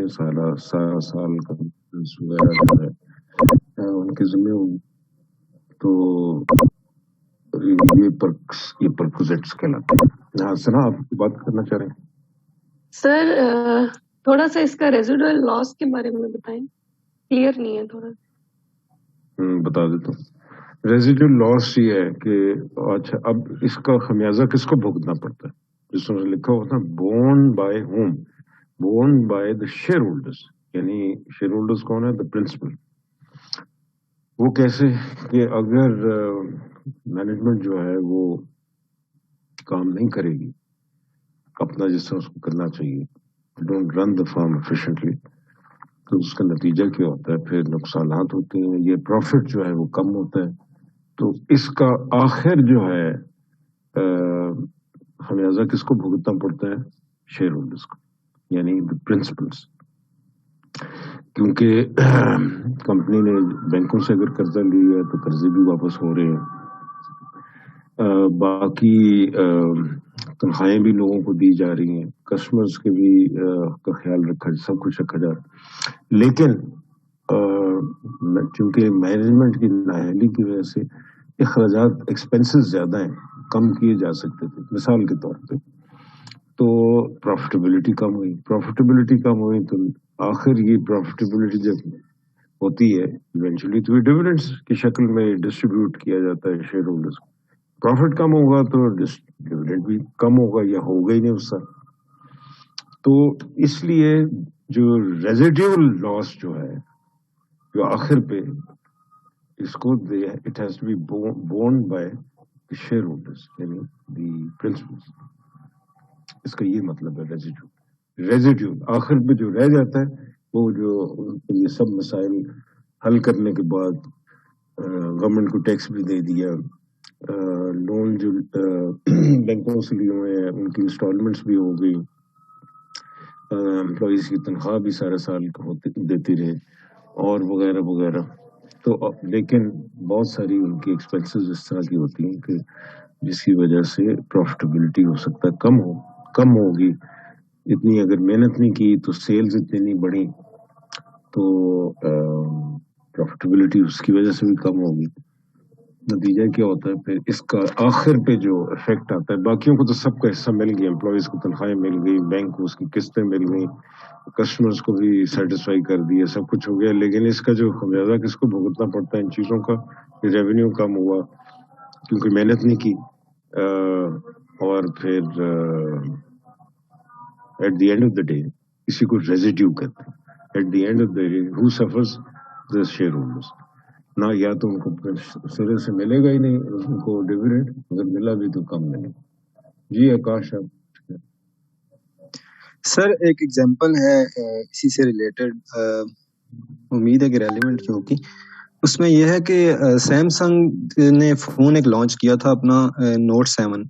ہیں، سارا سال کا وغیرہ جو ہے ان کے ذمہ ہوگی. تو یہ پرپوزیٹس کہلاتے ہیں. ہاں سنا آپ بات کرنا چاہ رہے ہیں؟ سر تھوڑا سا اس کا ریزیڈوئل لاس کے بارے میں بتائیں، کلیئر نہیں ہے تھوڑا. بتا دیتا ہوں. ریزیڈوئل لاس یہ ہے کہ اچھا اب اس کا خمیازہ کس کو بھگتنا پڑتا ہے؟ جس میں لکھا ہوتا ہے born by whom, born by the share holders. یعنی شیئر ہولڈرز کون ہے؟ دا پرنسپل. وہ کیسے کہ اگر مینجمنٹ جو ہے وہ کام نہیں کرے گی اپنا جس طرح اس کو کرنا چاہیے، don't run the form efficiently, تو اس کا نتیجہ کیا ہوتا ہے؟ پھر نقصانات ہوتے ہیں، یہ پروفٹ جو ہے وہ کم ہوتا ہے. تو اس کا آخر جو ہے خمیازہ کس کو بھگتنا پڑتا ہے؟ شیئر ہولڈرز کو، یعنی دا پرنسپلس. کیونکہ کمپنی نے بینکوں سے اگر قرضہ لیا ہے تو قرضے بھی واپس ہو رہے ہیں، باقی تنخواہیں بھی لوگوں کو دی جا رہی ہیں، کسٹمرز کے بھی کا خیال رکھا، سب کچھ رکھا جا رہا ہے. لیکن چونکہ مینجمنٹ کی نااہلی کی وجہ سے اخراجات ایکسپینسز زیادہ ہیں، کم کیے جا سکتے تھے. مثال کے طور پہ تو پروفیٹیبلٹی کم ہوئی تو آخر یہ پروفیٹیبلٹی جب ہوتی ہے ایونچولی تو ڈیویڈنڈس کی شکل میں ڈسٹریبیوٹ کیا جاتا ہے شیئر ہولڈرز کو. پروفٹ کم ہوگا تو ڈیویڈنڈ بھی کم ہوگا یا ہوگا ہی نہیں اس سے. تو اس لیے جو ریزیڈیول لاس جو ہے جو آخر پہ اس کو it has to be borne by the shareholders, یعنی دی پرنسپلز. اس کا یہ مطلب ہے ریزیڈیول آخر پہ جو رہ جاتا ہے وہ جو یہ سب مسائل حل کرنے کے بعد گورنمنٹ کو ٹیکس بھی دے دیا، لون جو بینکوں سے لیے ہوئے ہیں ان کی انسٹالمنٹس بھی ہو گئی، امپلائیز کی تنخواہ بھی سارا سال دیتی رہے اور وغیرہ وغیرہ. تو لیکن بہت ساری ان کی ایکسپینسز اس طرح کی ہوتی ہیں کہ جس کی وجہ سے پروفیٹیبلٹی ہو سکتا ہے کم ہوگی. اتنی اگر محنت نہیں کی تو سیلز اتنی نہیں بڑھی تو پروفیٹیبلٹی اس کی وجہ سے بھی کم ہوگی. نتیجہ کیا ہوتا ہے پھر اس کا آخر پہ جو افیکٹ آتا ہے، باقیوں کو تو سب کا حصہ مل گیا، امپلائیز کو تنخواہیں مل گئی، بینک کو اس کی قسطیں مل گئی، کسٹمرز کو بھی سیٹسفائی کر دیا، سب کچھ ہو گیا. لیکن اس کا جو خمیازہ کس کو بھگتنا پڑتا ہے ان چیزوں کا؟ ریونیو کم ہوا کیونکہ محنت نہیں کی، اور پھر at the end of the day اسی کو ریزیڈیو کہتے ہیں. At the end of the day who suffers? The share holders. نہ یا تو ان کو سرے سے ملے گا ہی نہیں ان کو ڈیویڈنڈ، اگر ملا بھی تو کم ملے. جی آکاش آپ. سر ایک ایگزامپل ہے اسی سے ریلیٹڈ، امید ہے کہ ریلیونٹ کی ہوگی. اس میں یہ ہے کہ سیمسنگ نے فون ایک لانچ کیا تھا اپنا نوٹ 7،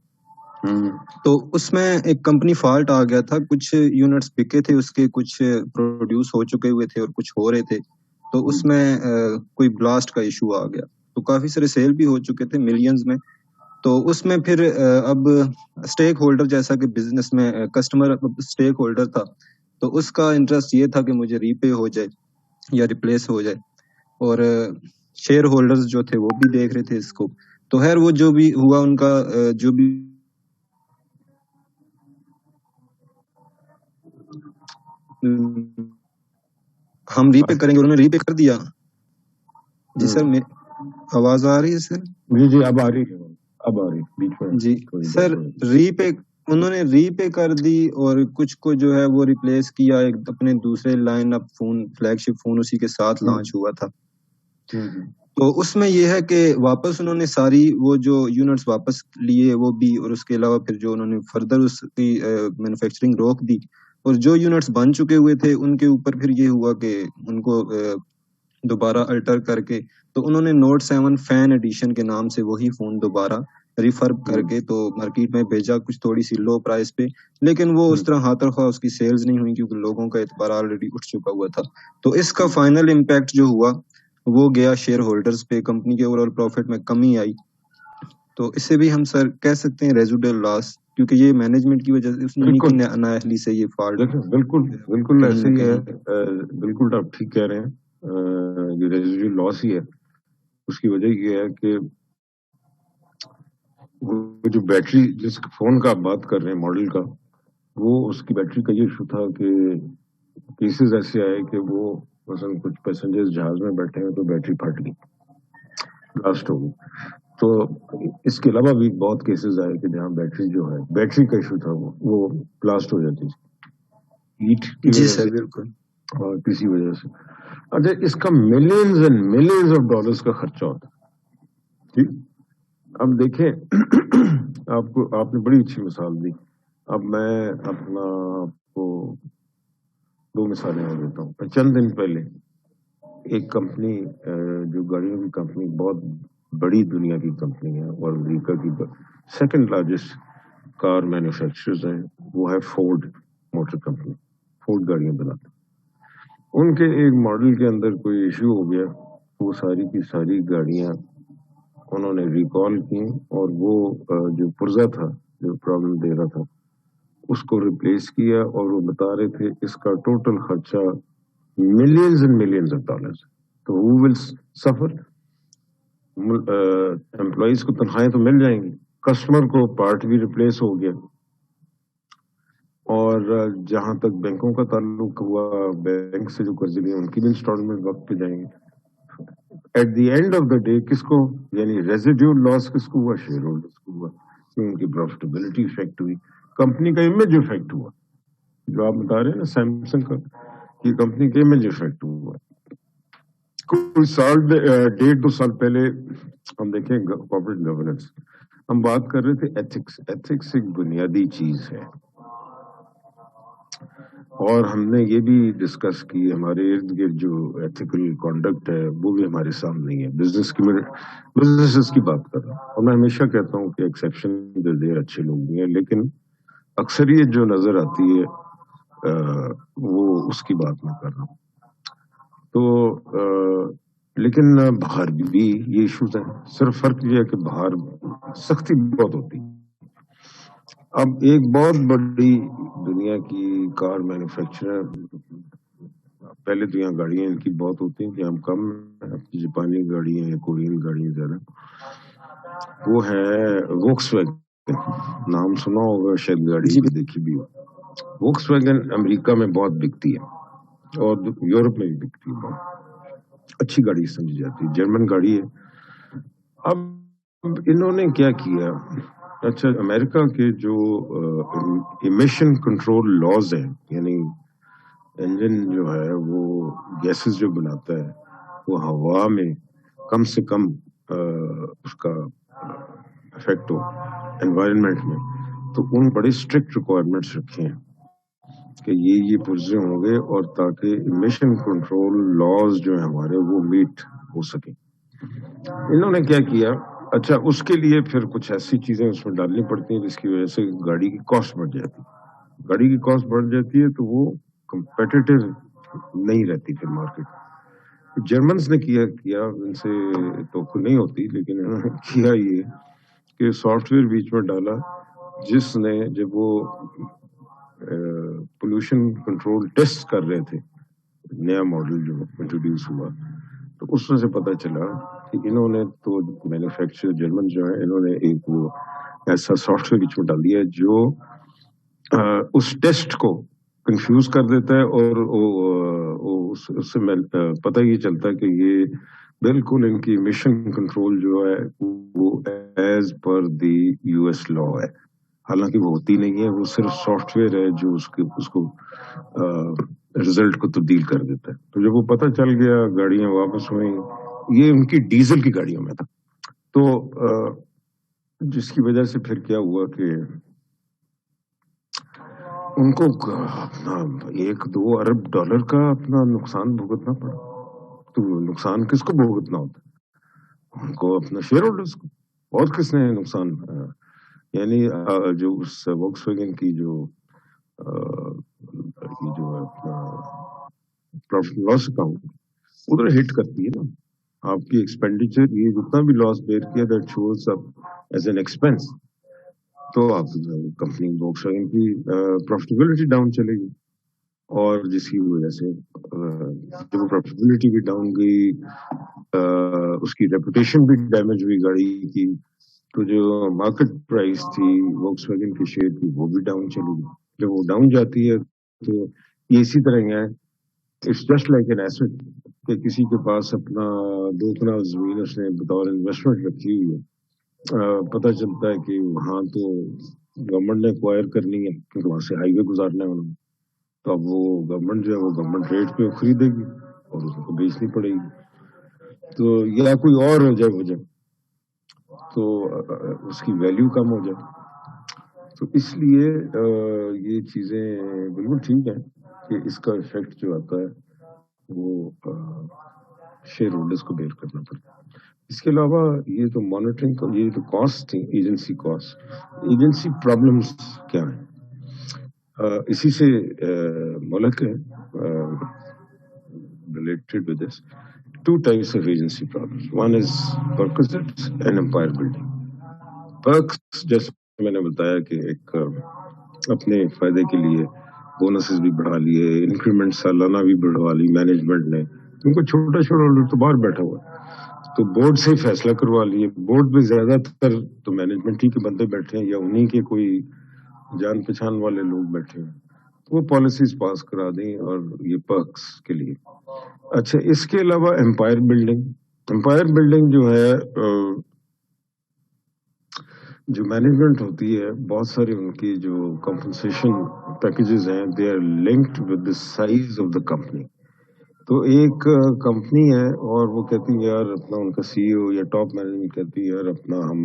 تو اس میں ایک کمپنی فالٹ آ گیا تھا، کچھ یونٹس بکے تھے اس کے، کچھ پروڈیوس ہو چکے ہوئے تھے اور کچھ ہو رہے تھے. تو اس میں کوئی بلاسٹ کا ایشو آ گیا، تو کافی سارے سیل بھی ہو چکے تھے ملینز میں. تو اس میں پھر اب اسٹیک ہولڈر جیسا کہ بزنس میں کسٹمر اسٹیک ہولڈر تھا، تو اس کا انٹرسٹ یہ تھا کہ مجھے ری پے ہو جائے یا ریپلیس ہو جائے، اور شیئر ہولڈرز جو تھے وہ بھی دیکھ رہے تھے اس کو. تو خیر وہ جو بھی ہوا ان کا جو بھی ہم ری پے کریں گے، انہوں نے ری پے کر دیا. جی سر آواز آ رہی ہے سر؟ جی اب آ رہی ہے جی سر. ری پے انہوں نے ری پے کر دی اور کچھ کو جو ہے وہ ریپلیس کیا ایک اپنے دوسرے لائن اپ فون، فلیگ شپ فون اسی کے ساتھ لانچ ہوا تھا. تو اس میں یہ ہے کہ واپس انہوں نے ساری وہ جو یونٹس واپس لیے وہ بھی، اور اس کے علاوہ پھر جو انہوں نے فردر اس کی مینوفیکچرنگ روک دی، اور جو یونٹس بن چکے ہوئے تھے ان کے اوپر پھر یہ ہوا کہ ان کو دوبارہ الٹر کر کے تو انہوں نے نوٹ 7 فین ایڈیشن کے نام سے وہی فون دوبارہ ریفرب کر کے تو مارکیٹ میں بھیجا، کچھ تھوڑی سی لو پرائس پہ. لیکن وہ اس طرح ہاتھ رخواہ اس کی سیلز نہیں ہوئی کیونکہ لوگوں کا اعتبار آلریڈی اٹھ چکا ہوا تھا. تو اس کا فائنل امپیکٹ جو ہوا وہ گیا شیئر ہولڈرز پہ، کمپنی کے اوور آل پروفٹ میں کمی آئی. تو اس سے بھی ہم سر کہہ سکتے ہیں ریزیڈوئل لاس کیونکہ یہ مینجمنٹ کی وجہ سے اس بالکل نااہلی سے یہ فالٹ بالکل ایسے ہی ہے. بالکل آپ ٹھیک کہہ رہے ہیں. یہ ریزیڈیول لاس ہی ہے. اس کی وجہ یہ ہے کہ وہ جو بیٹری جس فون کا آپ بات کر رہے ہیں ماڈل کا, وہ اس کی بیٹری کا یہ ایشو تھا کہ کیسز ایسے آئے کہ وہ مثلا کچھ پیسنجر جہاز میں بیٹھے ہیں تو بیٹری پھٹ گئی, بلاسٹ ہو گئی. تو اس کے علاوہ بھی بہت کیسز آئے کہ جہاں بیٹری جو ہے بیٹری کا ایشو تھا وہ بلاسٹ ہو جاتی تھی ہیٹ کی جی وجہ سر سے بالکل. اور کسی وجہ سے. اچھا اس کا millions and millions of dollars کا خرچہ ہوتا ہے. ٹھیک, اب دیکھیں آپ نے بڑی اچھی مثال دی. اب میں اپنا آپ کو 2 مثالیں اور دیتا ہوں. چند دن پہلے ایک کمپنی جو گاڑیوں کی کمپنی بہت بڑی دنیا کی کمپنی ہے اور امریکہ کی سیکنڈ لارجسٹ کار مینوفیکچرز ہیں, وہ ہے فورڈ موٹر کمپنی. فورڈ گاڑیاں بناتے ہیں. ان کے ایک ماڈل کے اندر کوئی ایشو ہو گیا, وہ ساری کی ساری گاڑیاں انہوں نے ریکال کی اور وہ جو پرزا تھا جو پرابلم دے رہا تھا اس کو ریپلیس کیا, اور وہ بتا رہے تھے اس کا ٹوٹل خرچہ millions and millions of dollars. تو ہو ول سفر؟ امپلائیز کو تنخواہیں تو مل جائیں گی, کسٹمر کو پارٹ بھی ریپلیس ہو گیا, اور جہاں تک بینکوں کا تعلق ہوا, بینک سے جو قرض لیے ان کی بھی انسٹالمنٹ وقت پہ جائیں گے. At the end of the day کس کو, یعنی ریزیڈیول لاس کس کو ہوا؟ شیئر ہولڈرز کو ہوا. ان کی پروفیٹیبلٹی افیکٹ ہوئی, کمپنی کا امیج افیکٹ ہوا. جو آپ بتا رہے ہیں نا سیمسنگ کا, یہ کمپنی کا امیج افیکٹ ہوا. کوئی سال 1.5-2 سال پہلے ہم دیکھیں کارپوریٹ گورننس, ہم بات کر رہے تھے ایتھکس. ایتھکس ایک بنیادی چیز ہے, اور ہم نے یہ بھی ڈسکس کی ہمارے ارد گرد جو ایتھیکل کانڈکٹ ہے وہ بھی ہمارے سامنے ہے. بزنس کی بات کر رہا ہوں, اور میں ہمیشہ کہتا ہوں کہ ایکسیپشن دیر اچھے لوگ بھی ہیں, لیکن اکثریت جو نظر آتی ہے وہ اس کی بات میں کر رہا ہوں. تو لیکن باہر بھی یہ ایشوز ہیں. صرف فرق یہ ہے کہ باہر سختی بہت ہوتی. اب ایک بہت بڑی دنیا کی کار مینوفیکچرر, پہلے تو یہاں گاڑیاں ان کی بہت ہوتی ہیں کہ ہم کم, جاپانی گاڑیاں ہیں, کورین گاڑیاں زیادہ, وہ ہے ووکس ویگن. نام سنا ہوگا شاید, گاڑی بھی دیکھی بھی ہو. ووکس ویگن امریکہ میں بہت بکتی ہے اور یورپ میں بھی بکتی ہے. بہت اچھی گاڑی سمجھی جاتی ہے, جرمن گاڑی ہے. اب انہوں نے کیا کیا, اچھا امریکہ کے جو ایمیشن کنٹرول لاز ہیں, یعنی انجن جو ہے وہ گیسز جو بناتا ہے وہ ہوا میں کم سے کم اس کا افیکٹ ہو انوائرمنٹ میں, تو ان بڑے اسٹرکٹ ریکوائرمنٹس رکھے ہیں کہ یہ پرزے ہوں گے, اور تاکہ ایمیشن کنٹرول لاز جو ہیں ہمارے وہ میٹ ہو سکیں. انہوں نے کیا کیا, اچھا اس کے لیے پھر کچھ ایسی چیزیں اس میں ڈالنی پڑتی ہیں جس کی وجہ سے گاڑی کی کاسٹ بڑھ جاتی ہے. گاڑی کی کاسٹ بڑھ جاتی ہے تو وہ کمپیٹیٹو نہیں رہتی پھر مارکیٹ. جرمنس نے کیا ان سے توقع نہیں ہوتی, لیکن انہوں نے کیا یہ کہ سافٹ ویئر بیچ میں ڈالا جس نے جب وہ پولوشن کنٹرول ٹیسٹ کر رہے تھے, نیا ماڈل جو انٹروڈیوس ہوا, تو اس میں سے پتا چلا کہ انہوں نے تو مینوفیکچر جرمن جو ہے انہوں نے ایک وہ ایسا سافٹ ویئر بیچ میں ڈال دیا جو اس ٹیسٹ کو کنفیوز کر دیتا ہے, اور اس سے پتہ یہ چلتا ہے کہ یہ بالکل ان کی مشن کنٹرول جو ہے وہ ایز پر دی یو ایس لا ہے. حالانکہ وہ ہوتی نہیں ہے, وہ صرف سافٹ ویئر ہے جو اس کو رزلٹ کو تبدیل کر دیتا ہے. تو جب وہ پتہ چل گیا گاڑیاں واپس ہوئیں, یہ ان کی ڈیزل کی گاڑیوں میں تھا, تو جس کی وجہ سے پھر کیا ہوا کہ ان کو اپنا 1-2 ارب ڈالر کا اپنا نقصان بھگتنا پڑا. تو نقصان کس کو بھگتنا ہوتا ہے؟ ان کو اپنا شیئر ہولڈرز کو. اور کس نے نقصان, یعنی جو اس ووکس ویگن کی جو اپنا پروفٹ لاس اکاؤنٹ ادھر ہٹ کرتی ہے نا. آپ کی ایکسپینڈیچر یہ جتنا بھی لاس بیئر کیا that shows up as an expense. تو آپ کمپنی وولکس ویگن کی پروفیٹیبلٹی ڈاؤن چلے گی، اور جس کی وجہ سے جب پروفیٹیبلٹی بھی ڈاؤن گئی، اس کی ریپوٹیشن بھی ڈیمیج ہوئی گاڑی کی، تو جو مارکیٹ پرائس تھی وولکس ویگن کے شیئر کی وہ بھی ڈاؤن چلی گئی. جب وہ ڈاؤن جاتی ہے تو یہ اسی طرح ہی ہے، it's just like an asset کہ کسی کے پاس اپنا 2 کنال زمین اس نے بطور انویسٹمنٹ رکھی ہوئی ہے، پتہ چلتا ہے کہ وہاں تو گورنمنٹ نے ایکوائر کرنی ہے کیونکہ وہاں سے ہائی وے گزارنا ہے انہوں نے، تو اب وہ گورنمنٹ جو ہے وہ گورنمنٹ ریٹ پہ خریدے گی اور اس کو بیچنی پڑے گی، تو یا کوئی اور ہو جائے وجہ تو اس کی ویلیو کم ہو جائے. تو اس لیے یہ چیزیں بالکل ٹھیک ہیں کہ اس کا افیکٹ جو آتا ہے وہ شیئر ہولڈرز کو بیئر کرنا پڑتا ہے. اس کے علاوہ یہ تو مانیٹرنگ، یہ تو کاسٹ تھی، ایجنسی کاسٹ، ایجنسی پرابلمس کیا ہیں، اسی سے ملک ہے related with this. 2 types of agency problems. One is perquisites and empire building. Perks جیسے میں نے بتایا کہ ایک اپنے فائدے کے لیے بونسز بھی بڑھا لیے، انکریمنٹ سالانہ بھی بڑھوا لی مینجمنٹ نے، کیونکہ چھوٹا چھوٹا تو باہر بیٹھا ہوا تو بورڈ سے ہی فیصلہ کروا لیے. بورڈ پہ زیادہ تر تو مینجمنٹ ہی کے بندے بیٹھے ہیں یا انہیں کے کوئی جان پہچان والے لوگ بیٹھے ہیں، وہ پالیسیز پاس کرا دیں اور یہ پرکس کے لیے. اچھا، اس کے علاوہ امپائر بلڈنگ جو ہے، جو مینجمنٹ ہوتی ہے، بہت سارے ان کی جو کمپنسیشن پیکیجز ہیں they are linked with the size of the company. تو ایک کمپنی ہے اور وہ کہتی ہے یار اپنا، ان کا سی او یا ٹاپ مینجمنٹ کہتی ہے یار اپنا ہم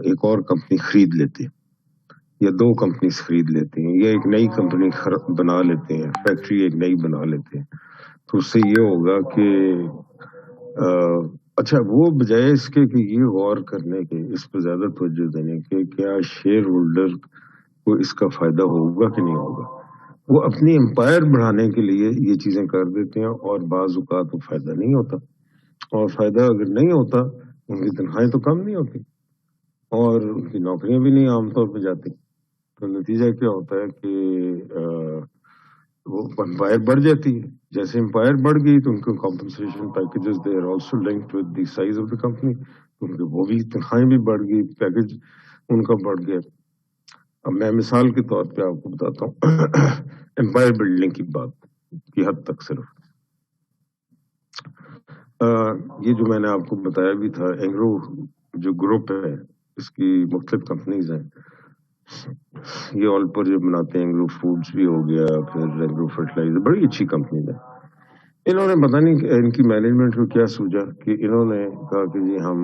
ایک اور کمپنی خرید لیتے ہیں یا 2 کمپنیز خرید لیتے ہیں یا ایک نئی کمپنی بنا لیتے ہیں، فیکٹری ایک نئی بنا لیتے ہیں. تو اس سے یہ ہوگا کہ اچھا، وہ بجائے اس کے کہ یہ غور کرنے کے، اس پہ زیادہ توجہ دینے کے کیا شیئر ہولڈر کو اس کا فائدہ ہوگا کہ نہیں ہوگا، وہ اپنی امپائر بڑھانے کے لیے یہ چیزیں کر دیتے ہیں اور بعض اوقات وہ فائدہ نہیں ہوتا، اور فائدہ اگر نہیں ہوتا ان کی تنخواہیں تو کم نہیں ہوتی اور ان کی نوکریاں بھی نہیں عام طور پہ جاتی. تو نتیجہ کیا ہوتا ہے کہ وہ امپائر بڑھ جاتی ہے. جیسے امپائر بڑھ گئی تو ان کے compensation packages they are also linked with the size of the company, تو ان کے وہ بھی تنخواہیں بھی بڑھ گئی، پیکیج ان کا بڑھ گیا. اب میں مثال کے طور پہ آپ کو بتاتا ہوں امپائر بلڈنگ کی بات کی حد تک صرف یہ جو میں نے آپ کو بتایا بھی تھا، اینگرو جو گروپ ہے اس کی مختلف کمپنیز ہیں، یہ آل پر جو بناتے ہیں، اینگرو فوڈز بھی ہو گیا، پھر اینگرو فرٹیلائزر، بڑی اچھی کمپنیز ہیں. انہوں نے پتہ نہیں ان کی مینجمنٹ کو کیا سوچا کہ انہوں نے کہا کہ جی ہم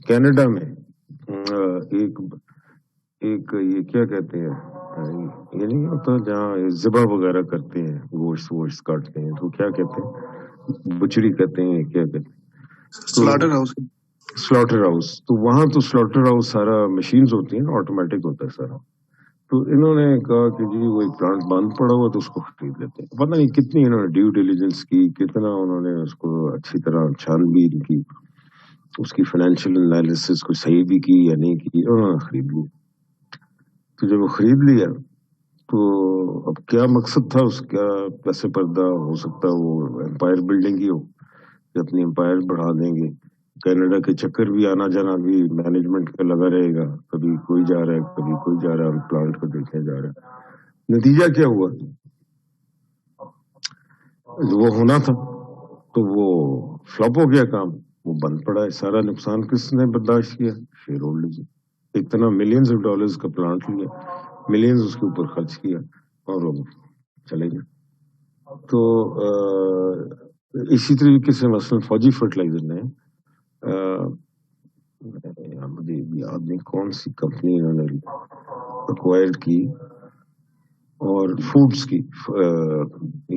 کینیڈا میں ایک یہ کیا کہتے ہیں، یہ نہیں ہوتا جہاں ذبح وغیرہ کرتے ہیں، گوشت کاٹتے ہیں، تو کیا کہتے ہیں، بچری کہتے ہیں، کیا کہتے ہیں، سلاٹر ہاؤس. تو وہاں تو سلاٹر ہاؤس سارا مشینز ہوتی ہیں، آٹومیٹک ہوتا ہے سارا. تو انہوں نے کہا کہ جی وہ ایک پلانٹ بند پڑا ہوا تو اس کو خرید لیتے ہیں. پتہ نہیں کتنی انہوں نے ڈیو ڈیلیجنس کی، کتنا انہوں نے اس کو اچھی طرح چھان بین کی، اس کی فائنینشیل انالیسس کو صحیح بھی کی یا نہیں کی، انہوں نے خرید لی. تو جب وہ خرید لیا تو اب کیا مقصد تھا اس کا، پیسے پردہ ہو سکتا ہے وہ امپائر بلڈنگ ہی ہو کہ اپنی امپائر بڑھا دیں گے. کینیڈا کے چکر بھی آنا جانا بھی مینجمنٹ کا لگا رہے گا، کبھی کوئی جا رہا ہے کبھی کوئی جا رہا ہے، ہم پلانٹ کو دیکھنے جا رہے ہیں. نتیجہ کیا ہوا، جو وہ ہونا تھا تو وہ فلاپ ہو گیا کام، وہ بند پڑا ہے. سارا نقصان کس نے برداشت کیا؟ Share holders. اتنا ملینز آف ڈالرز کا پلانٹ لیا، ملینز اس کے اوپر خرچ کیا اور وہ چلے گئے. تو اسی طریقے سے مثلا فوجی فرٹیلائزر نے مجھے یاد نہیں کون سی کمپنی انہوں نے ایکوائر کی، اور فوڈز کی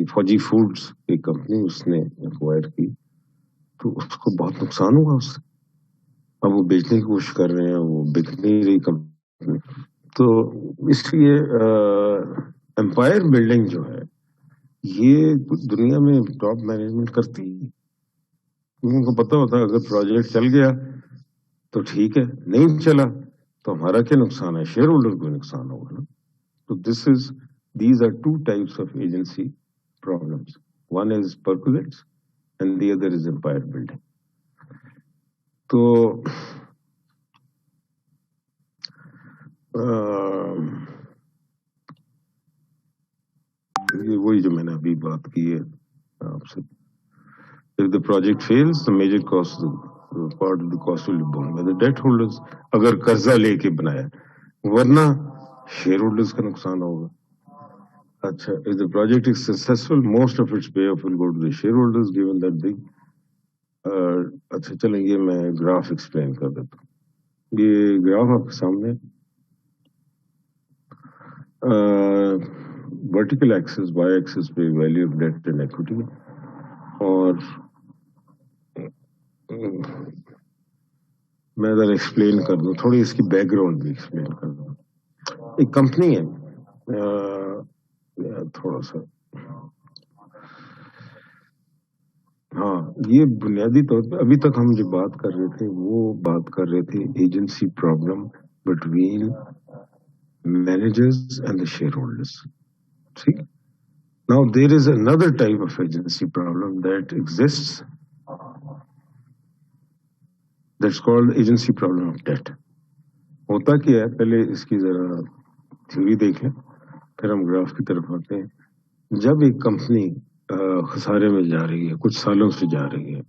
فوجی فوڈز ایک کمپنی اس نے ایکوائر کی، تو اس کو بہت نقصان ہوا اس سے. اب وہ بیچنے کی کوشش کر رہے ہیں، وہ بک نہیں رہی کمپنی. تو اس لیے امپائر بلڈنگ جو ہے یہ دنیا میں ٹاپ مینجمنٹ کرتی ہے. ان کو پتہ ہوتا ہے اگر پروجیکٹ چل گیا تو ٹھیک ہے, نہیں چلا تو ہمارا کیا نقصان ہے, شیئر ہولڈر کو نقصان ہوگا نا. تو these are two types of agency problems. One is percolates and the other is empire building. تو یہ وہی جو میں نے ابھی بات کی ہے آپ سے, if the project fails the major cost part of the cost will be borne by the debt holders. اگر قرضہ لے کے بنایا, ورنہ شیئر ہولڈرز کا نقصان ہوگا. اچھا, if the project is successful most of its payoff will go to the shareholders given that the اچھا چلیں یہ میں گراف ایکسپلین کر دیتا ہوں. یہ گراف آپ کے سامنے, ورٹیکل ایکسس وائی ایکسس پہ value of debt and equity, اور میں ذرا ایکسپلین کر دوں, تھوڑی اس کی بیک گراؤنڈ بھی ایکسپلین کر دوں. ایک کمپنی ہے, تھوڑا سا ہاں, یہ بنیادی طور پہ ابھی تک ہم جو بات کر رہے تھے وہ بات کر رہے تھے agency problem between managers and the share holders. ٹھیک, now there is another type of agency problem that exists, that's called agency problem of debt. ہوتا کیا ہے, پہلے اس کی ذرا تھیوری دیکھ لیں پھر ہم گراف کی طرف آتے ہیں. جب ایک کمپنی خسارے میں جا رہی ہے, کچھ سالوں سے جا رہی ہے,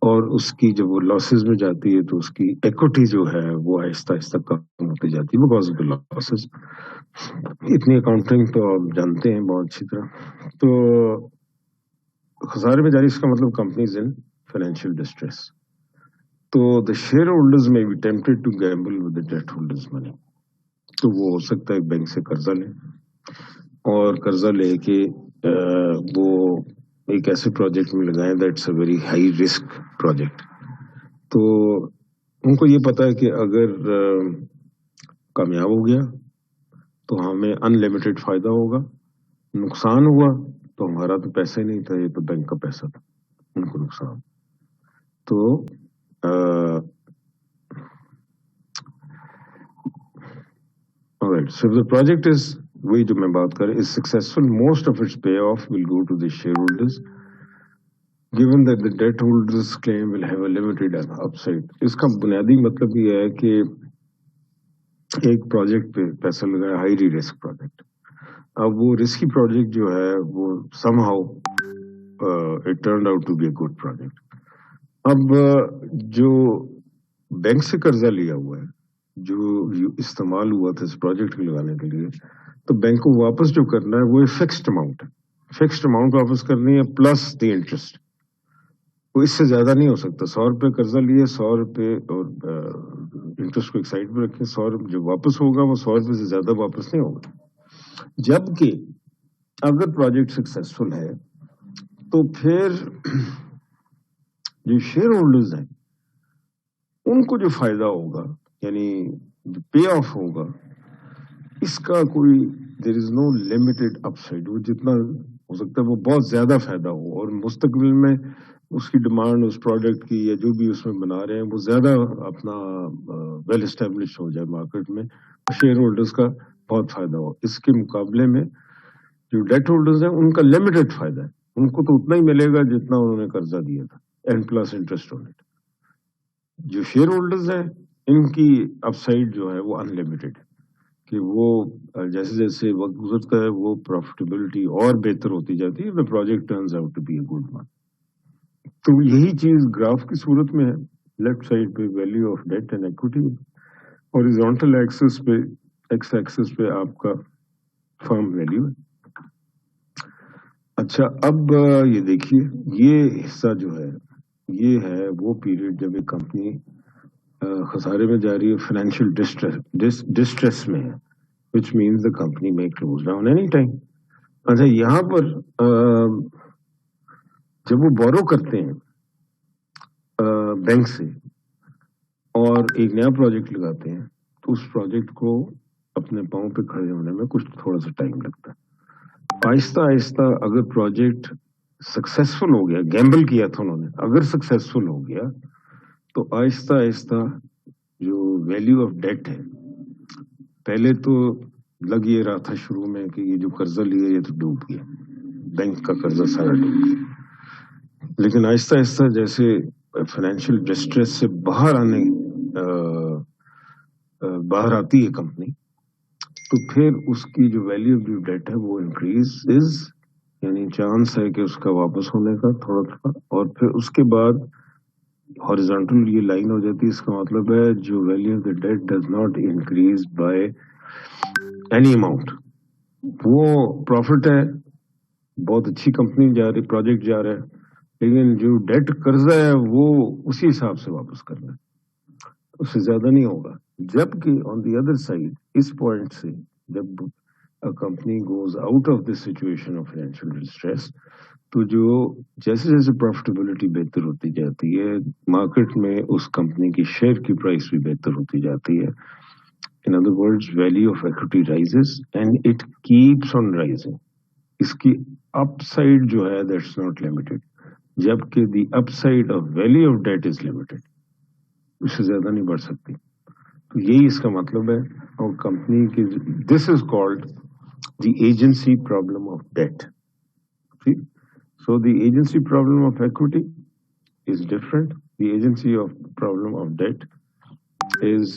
اور اس کی جب وہ لاسز میں جاتی ہے تو اس کی ایکوٹی جو ہے وہ آہستہ آہستہ کم ہوتی جاتی ہے بیکاز آف دا لاسز. اتنی اکاؤنٹنگ تو آپ جانتے ہیں بہت اچھی طرح. تو خسارے میں جا رہی ہے, اس کا مطلب کمپنیز ان فائنینشیل ڈسٹریس. تو the share holders may be tempted to gamble with the debt holders money. تو وہ ہو سکتا ہے بینک سے قرضہ لیں, اور قرضہ لے کے وہ ایک ایسے پروجیکٹ میں لگائیں that's a very high risk project. تو ان کو یہ پتا ہے کہ اگر کامیاب ہو گیا تو ہمیں ان لمیٹڈ فائدہ ہوگا, نقصان ہوا تو ہمارا تو پیسہ ہی نہیں تھا, یہ تو بینک کا پیسہ تھا, ان کو نقصان. تو so if the project is, وہی جو میں بات کر رہا ہوں, is successful, most of its payoff will go to the shareholders given that the debt holders claim will have a limited upside. اس کا بنیادی مطلب یہ ہے کہ ایک پروجیکٹ پہ پیسہ لگایا, ہائی رسک پروجیکٹ. اب وہ رسکی پروجیکٹ جو ہے وہ somehow it turned out to be a good project. اب جو بینک سے قرضہ لیا ہوا ہے, جو استعمال ہوا تھا اس پروجیکٹ کو لگانے کے لیے, تو بینک کو واپس جو کرنا ہے وہ فکسڈ اماؤنٹ ہے, فکسڈ اماؤنٹ واپس کرنی ہے پلس دی انٹرسٹ. وہ اس سے زیادہ نہیں ہو سکتا. 100 روپے قرضہ لیے, 100 روپے اور انٹرسٹ کو ایک سائڈ پہ رکھیں, 100 جو واپس ہوگا وہ 100 روپے سے زیادہ واپس نہیں ہوگا. جبکہ اگر پروجیکٹ سکسیسفل ہے تو پھر جو شیئر ہولڈرز ہیں ان کو جو فائدہ ہوگا, یعنی جو پے آف ہوگا, اس کا کوئی دیر از نو لمیٹڈ اپ سائڈ. وہ جتنا ہو سکتا ہے وہ بہت زیادہ فائدہ ہو, اور مستقبل میں اس کی ڈیمانڈ اس پروڈکٹ کی یا جو بھی اس میں بنا رہے ہیں وہ زیادہ اپنا ویل اسٹیبلش ہو جائے مارکیٹ میں, شیئر ہولڈرز کا بہت فائدہ ہو. اس کے مقابلے میں جو ڈیٹ ہولڈرز ہیں ان کا لمیٹڈ فائدہ ہے, ان کو تو اتنا ہی ملے گا جتنا انہوں نے قرضہ دیا تھا, and plus interest on it. جو شیئر ہولڈرز ہیں ان کی اپ سائڈ جو ہے وہ ان لمیٹڈ ہے, کہ وہ جیسے جیسے وقت گزرتا ہے وہ پروفیٹیبلٹی اور بہتر ہوتی جاتی ہے. the project turns out to be a good one. تو یہی چیز گراف کی صورت میں ہے. لیفٹ سائڈ پہ value of debt and equity, horizontal axis پہ ایکس ایکسس پہ آپ کا فرم ویلیو ہے. اچھا, اب یہ دیکھیے, یہ حصہ جو ہے یہ ہے وہ پیریڈ جب ایک کمپنی خسارے میں جا رہی ہے, فائنینشیل ڈسٹریس میں ہے, which means the company may close down any time. اچھا, یہاں پر جب وہ بورو کرتے ہیں بینک سے اور ایک نیا پروجیکٹ لگاتے ہیں تو اس پروجیکٹ کو اپنے پاؤں پہ کھڑے ہونے میں کچھ تھوڑا سا ٹائم لگتا ہے. آہستہ آہستہ اگر پروجیکٹ سکسیسفل ہو گیا, گیمبل کیا تھا انہوں نے, اگر سکسیسفل ہو گیا تو آہستہ آہستہ جو ویلیو آف ڈیٹ ہے، پہلے تو لگ یہ رہا تھا شروع میں کہ یہ جو قرضہ لیا یہ تو ڈوب گیا، بینک کا قرضہ سارا ڈوب گیا، لیکن آہستہ آہستہ جیسے فائنینشیل ڈسٹریس سے باہر آتی ہے کمپنی، تو پھر اس کی جو ویلیو آف ڈیٹ ہے وہ انکریز یعنی چانس ہے کہ اس کا واپس ہونے کا تھوڑا تھوڑا، اور پھر اس کے بعد ہاریزونٹل یہ لائن ہو جاتی ہے. اس کا مطلب ہے جو value of the debt does not increase by any amount, وہ پروفٹ ہے، بہت اچھی کمپنی جا رہی، پروجیکٹ جا رہا ہے، لیکن جو ڈیٹ قرضہ ہے وہ اسی حساب سے واپس کرنا ہے، اس سے زیادہ نہیں ہوگا. جبکہ آن دی ادر سائڈ اس پوائنٹ سے جب company goes out of this situation of financial distress, تو جو جیسے جیسے پروفیٹیبلٹی بہتر ہوتی جاتی ہے، مارکیٹ میں اس کمپنی کی شیئر کی پرائس بھی بہتر ہوتی جاتی ہے. In other words, value of equity rises and it keeps on rising. اس کی اپ سائڈ جو ہے that's not limited، جبکہ the upside of value of debt is limited, اس سے زیادہ نہیں بڑھ سکتی. تو یہی اس کا مطلب ہے. اور کمپنی کی this is called the agency problem of debt. So the agency problem of equity is different. The agency of problem of debt is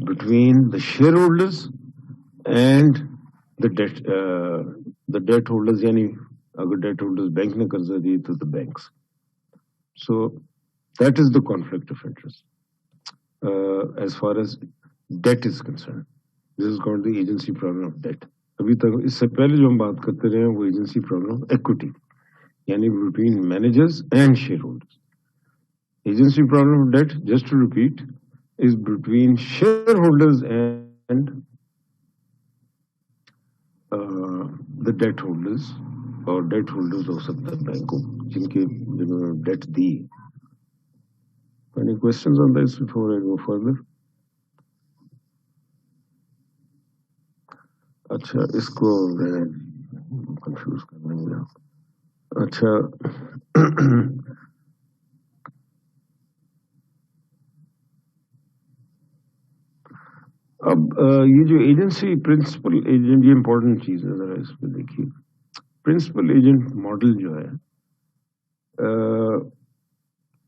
between the shareholders and the debt holders. Yani agar debt holders bank ne karza diye to the banks. So that is the conflict of interest as far as debt is concerned. This is called the agency problem of debt. ابھی تک اس سے پہلے جو ہم بات کرتے رہے ہیں وہ ایجنسی پرابلم آف ایکوٹی، یعنی between managers and share holders. Agency problem of debt, just to repeat, is between share holders and the debt holders, اور ڈیٹ ہولڈرز ہو سکتا ہے بینکوں جنہوں نے ڈیٹ دی. Any questions on this before I go further? اچھا، اس کو میں کنفیوز کرنے گیا. اچھا اب یہ جو ایجنسی پرنسپل ایجنٹ، یہ امپورٹنٹ چیز ہے، ذرا اس پہ دیکھیے. پرنسپل ایجنٹ ماڈل جو ہے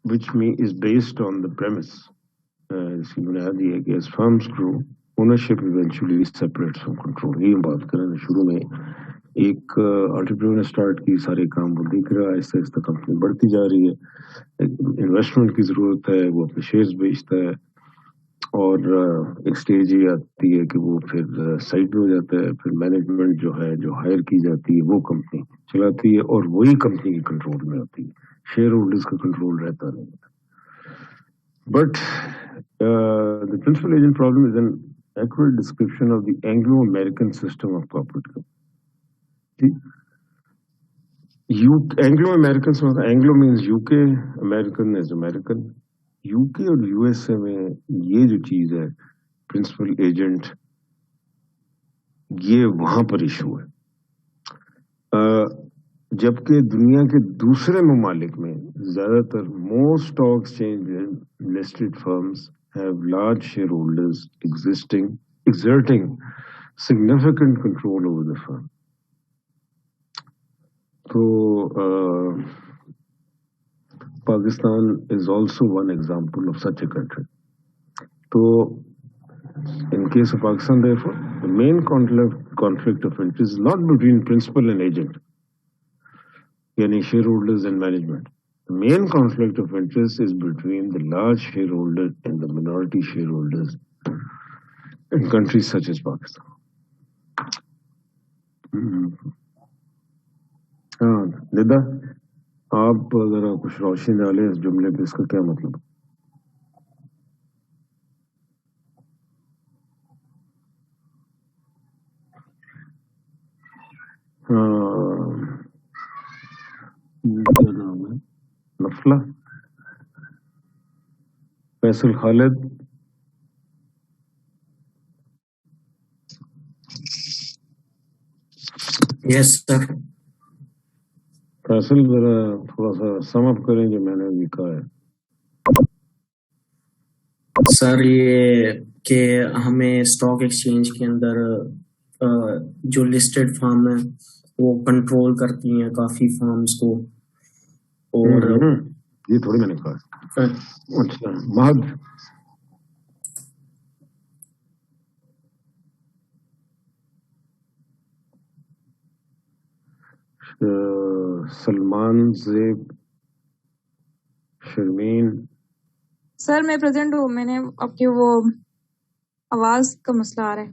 which is based on the premise، اس کی بنیاد یہ ہے کہ as firms grow ownership eventually separates from control. یہ بات کریں شروع میں ایک انٹرپرینور نے اسٹارٹ کی، سارے کام وہ دیکھ رہا ہے، آہستہ آہستہ کمپنی بڑھتی جا رہی ہے، انویسٹمنٹ کی ضرورت ہے، وہ اپنے شیئرز بیچتا ہے، اور ایک سٹیج یہ آتی ہے کہ وہ پھر سائڈ میں ہو جاتا ہے، پھر مینجمنٹ جو ہے جو ہائر کی جاتی ہے وہ کمپنی چلاتی ہے، اور وہی کمپنی کے کنٹرول میں ہوتی ہے، شیئر ہولڈرز کا کنٹرول رہتا نہیں. But the principal agent problem is an accurate description of the Anglo-American system of corporate governance. Anglo-American سے مطلب Anglo means UK, American is American. UK اور USA میں یہ جو چیز ہے پرنسپل ایجنٹ، یہ وہاں پر ایشو ہے، جبکہ دنیا کے دوسرے ممالک میں زیادہ تر most stock exchange listed firms have large shareholders exerting significant control over the firm. So Pakistan is also one example of such a country. So in case of Pakistan, therefore, the main conflict of interest is not between principal and agent, yani shareholders and management. The main conflict of interest is between the large shareholder and the minority shareholders in countries such as Pakistan. ندا، آپ ذرا کچھ روشنی ڈالیں اس جملے پہ، اس کا کیا مطلب؟ کیا نام ہے؟ نفلہ، فیصل خالد. یس سر. فیصل ذرا تھوڑا سا سم اپ کریں جو میں نے ابھی کہا ہے. سر یہ کہ ہمیں اسٹاک ایکسچینج کے اندر جو لسٹڈ فرم ہیں وہ کنٹرول کرتی ہیں کافی فرمز کو، اور یہ تھوڑی میں نے کہا. اچھا مہد سلمان زیب شرمین. سر میں پریزنٹ ہوں، میں نے آپ کی وہ آواز کا مسئلہ آ رہا ہے.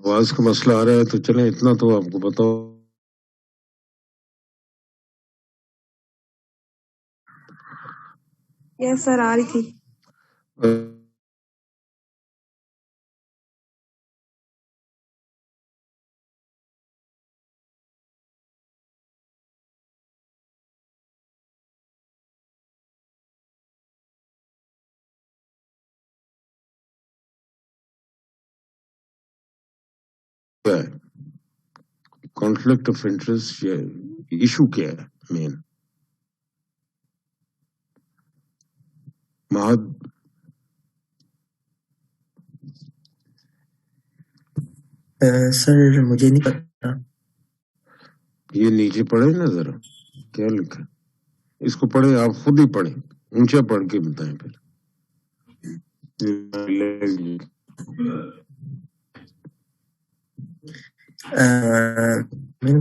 آواز کا مسئلہ آ رہا ہے تو چلیں اتنا تو آپ کو بتاؤ. یس سر آ رہی تھی. کانفلکٹ آف انٹرسٹ ایشو کیا ہے مین؟ مہد سر مجھے نہیں پتا. یہ نیچے پڑھے نا ذرا کیا لکھا، اس کو پڑھیں، آپ خود ہی پڑھیں، اونچا پڑھ کے بتائیں پھر. Main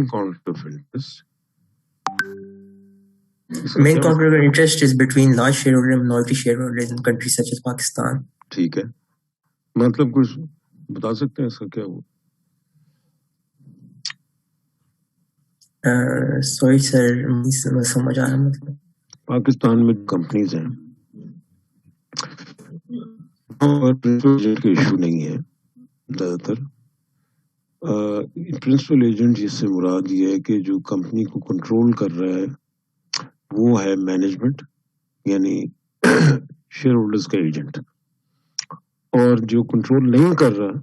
conflict of interest. Main conflict of interest is between large shareholders and minority shareholders in countries such as Pakistan. ٹھیک ہے، مطلب کچھ بتا سکتے ہیں اس کا کیا ہوا؟ سوری سر سمجھ آ رہا مطلب. پاکستان میں کمپنیز ہیں اور پرنسپل ایجنٹ کا ایشو نہیں ہے زیادہ تر. پرنسپل ایجنٹ جس سے مراد یہ ہے کہ جو کمپنی کو کنٹرول کر رہا ہے وہ ہے مینجمنٹ، یعنی شیئر ہولڈرز کا ایجنٹ، اور جو کنٹرول نہیں کر رہا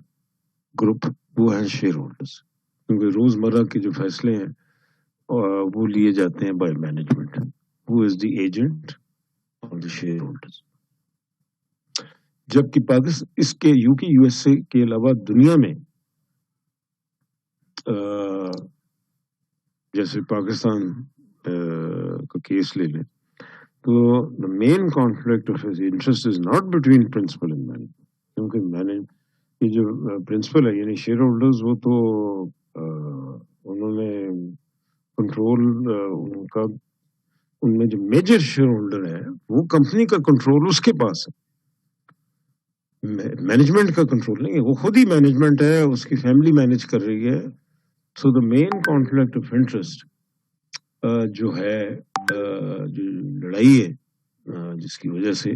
گروپ وہ ہے شیئر ہولڈرز، کیونکہ روزمرہ کے جو فیصلے ہیں وہ لیے جاتے ہیں by management. Who is the agent of the share holders. جبکہ پاکستان اس کے یو ایس اے کے علاوہ دنیا میں جیسے پاکستان کا کیس لے لیں تو the main conflict of interest is not between principal and management. کیونکہ یہ جو پرنسپل ہے یعنی شیئر ہولڈرز وہ تو انہوں نے کنٹرول ان میں جو میجر شیئر ہولڈر ہے وہ کمپنی کا کنٹرول اس کے پاس ہے، مینجمنٹ کا کنٹرول نہیں ہے. وہ خود ہی مینجمنٹ ہے، اس کی فیملی مینج کر رہی ہے. سو دا مین کانفلکٹ آف انٹرسٹ جو ہے جو لڑائی ہے جس کی وجہ سے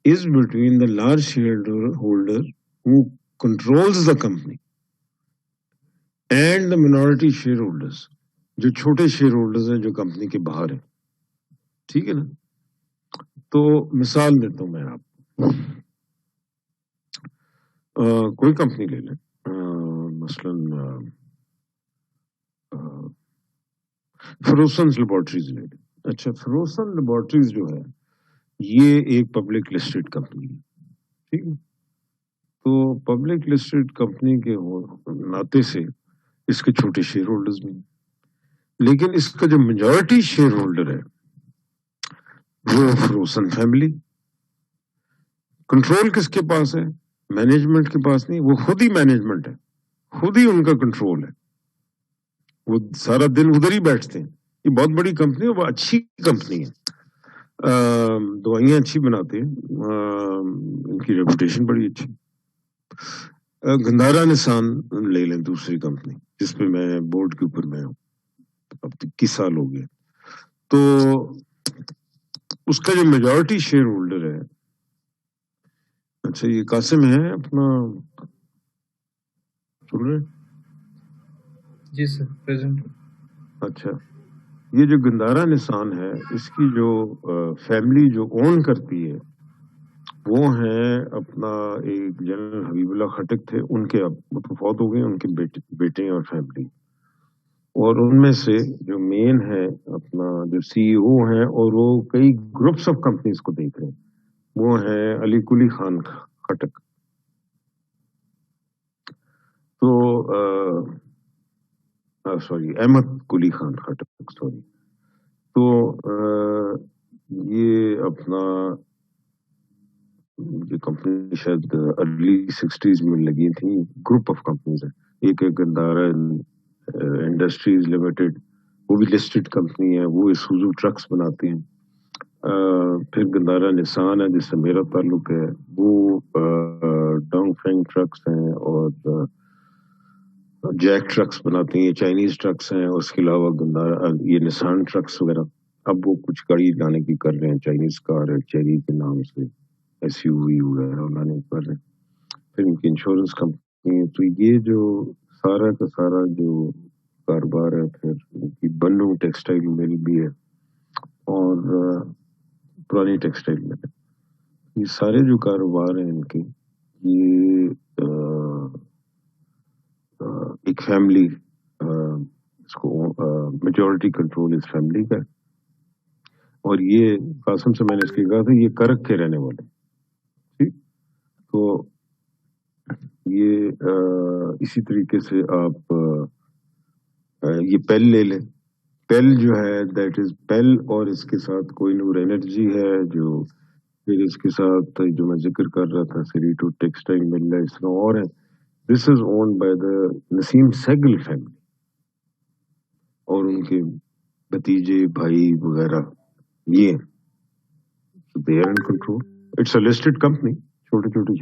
is between the large share holder who controls the company and the minority share holders جو چھوٹے شیئر ہولڈرز ہیں جو کمپنی کے باہر ہیں. ٹھیک ہے نا؟ تو مثال دیتا ہوں میں آپ کوئی کمپنی لے لیں، مثلاً فروسنز لیبارٹریز لے لیں. اچھا فروسن لیبارٹریز جو ہے یہ ایک پبلک لسٹڈ کمپنی ہے. ٹھیک ہے، تو پبلک لسٹڈ کمپنی کے ناطے سے اس کے چھوٹے شیئر ہولڈرز بھی ہیں، لیکن اس کا جو میجورٹی شیئر ہولڈر ہے وہ فروسن فیملی. کنٹرول کس کے پاس ہے؟ مینجمنٹ کے پاس نہیں، وہ خود ہی مینجمنٹ ہے، خود ہی ان کا کنٹرول ہے، وہ سارا دن ادھر ہی بیٹھتے ہیں. یہ بہت بڑی کمپنی ہے، وہ اچھی کمپنی ہے، دوائیاں اچھی بناتے ہیں، ان کی ریپوٹیشن بڑی اچھی. گندھارا نسان لے لیں دوسری کمپنی جس پہ میں بورڈ کے اوپر میں ہوں، اب 21 سال ہو گئے. تو اس کا جو میجورٹی شیئر ہولڈر ہے، اچھا یہ قاسم ہے اپنا سن رہے؟ جی سر پریزنٹ. اچھا یہ جو گندھارا نسان ہے اس کی جو فیملی جو اون کرتی ہے وہ ہیں اپنا ایک جنرل حبیب اللہ خٹک تھے، ان کے اب فوت ہو گئے، ان کے بیٹے اور فیملی، اور ان میں سے جو مین ہے اپنا جو سی ای او ہیں اور وہ کئی گروپس آف کمپنیز کو دیکھ رہے ہیں، وہ ہے علی کلی خان خٹک. تو سوری احمد کلی خان خٹک سوری. تو یہ اپنا یہ کمپنی شاید ارلی 60s میں لگی تھی، گروپ آف کمپنیز ہیں. ایک گندارا انڈسٹریز لمیٹڈ، وہ بھی لسٹڈ کمپنی ہے، وہ سوزو ٹرکس بناتے ہیں. پھر گندارا نسان ہے جس سے میرا تعلق ہے، وہ ڈانگ فینگ ٹرکس ہیں اور جیک ٹرکس بناتے ہیں، یہ چائنیز ٹرکس ہیں. اس کے علاوہ گندارا یہ نسان ٹرکس وغیرہ اب وہ کچھ گاڑی لانے کی کر رہے ہیں، چائنیز کار ہے چیری کے نام سے، ایس یو وی وغیرہ لانے کی کر رہے ہیں. پھر ان کی انشورنس کمپنی ہے. تو یہ جو سارا کا سارا جو کاروبار ہے، پھر ان کی بنو ٹیکسٹائل مل بھی ہے اور پرانی ٹیکسٹائل مل ہے. یہ سارے جو کاروبار ہیں ان کے، یہ ایک فیملی، اس کو میجورٹی کنٹرول اس فیملی کا ہے. اور یہ قاسم سے میں نے اس کی کہا تھا یہ کرک کے رہنے والے. ٹھیک، تو یہ اسی طریقے سے آپ یہ پیل لے لیں. پیل جو ہے دیٹ از پیل، اور اس کے ساتھ کوئی نور انرجی ہے، جو پھر اس کے ساتھ جو میں ذکر کر رہا تھا سریٹو ٹیکسٹائل مل ہے، اس طرح اور ہے. This is owned by the Nasim Sehgal family اور ان کے بھتیجے بھائی وغیرہ. یہ they are in control. It's a listed company, چھوٹے چھوٹے